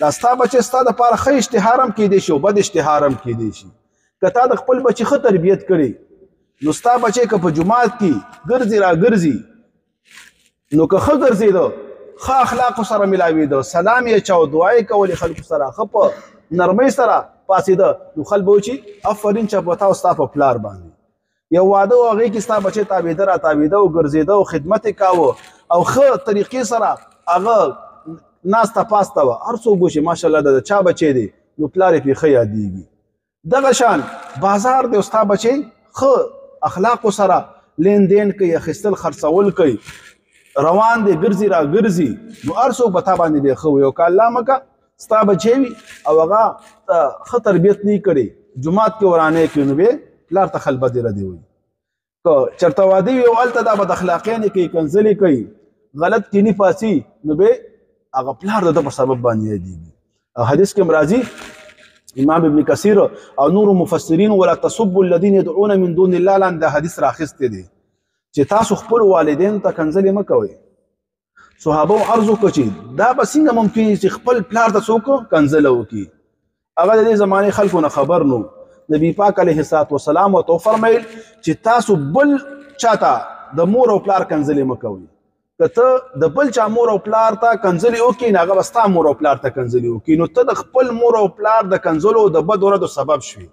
دا ستا بچی ستا دپاره ښه اشتهار هم کیدی شي او بد اشتهار هم کیدی شي. که تا د خپل بچي ښه تربیت کړي نو ستا بچی که په جومات کې ګرځي را ګرځي نو که ښه ګرځېده ښه اخلاقو سره ملاوېده سلام یې چاو دعا یې کولې خلکو سره ښه په نرمۍ سره پاڅېده نو خلک به وچي افرین چې په تا او ستا په پلار باندې یو واده و هغې کې ستا بچی تابېده را تابېده او ګرځېده او خدمت یې کاوه او ښه طریقې سره هغه ناسته پاسته وه هر څوک به چې ماشاءالله د چا بچی دی نو پلار یې پرې ښه یادېږي. دغه شان بازار دی او ستا بچی ښه اخلاقو سره لین دین کوي اخیستل خرڅول کوي روان دی ګرځي را ګرځي نو هر څوک به تا باندې دی ښه وي او که الله مکه ستا بچی وي او هغه ښه تربیت نه کړي جومات کې ورانه کړي نو بیا پلار ته خلبه دی ردی وي. که چېرته واده وي او هلته دا بد اخلاقیانې کوي کنځلې کوي غلط کیني پاسي نو بیا هغه پلار د ده په سبب باندې یادېږي. او حدیث کې هم راځي امام ابن کثیر او نور مفسرین ولا تصبوا الذين يدعون من دون الله لاندې دا حدیث راخیستی دی چې تاسو خپل والدین ته کنځلې مه کوئ. صحابه عرض وکړه چې دا به څنګه ممکن چې خپل پلار ته څوک کنځله وکړي. هغه د دې زمانې خلکو نه خبر نو نبي پاک علیه الصلاة والسلام ورته وفرمیل چې تاسو بل چاته د مور او پلار کنځلې مه کوئ. که ته د بل چا مور او پلار ته کنځلې وکړي نو هغه به ستا مور او پلار ته کنځلې وکړي نو ته د خپل مور او پلار د کنځلو د بد ردو سبب شوي.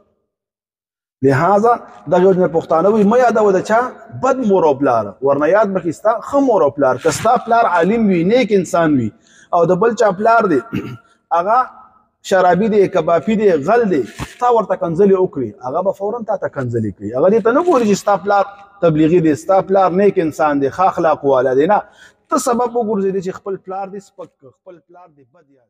لہذا دغه وجه نه پښتانه وایي مه یادوه د چا بد مور او پلار ورنه یاد به کړي ستا ښه مور او پلار. که ستا پلار عالم وي نیک انسان وي او د بل چا پلار دی هغه شرابي دی کبابي دی غل دی تا ورته کنځلې وکړي هغه به فورا تا ته کنځلې کوي. هغه دې ته نه ګوري چې ستا پلار تبلیغي دی ستا پلار نیک انسان دی ښه اخلاق والا دی نه ته سبب وګرځېدې چې خپل پلار دې سپک کړه خپل پلار دې بد یاد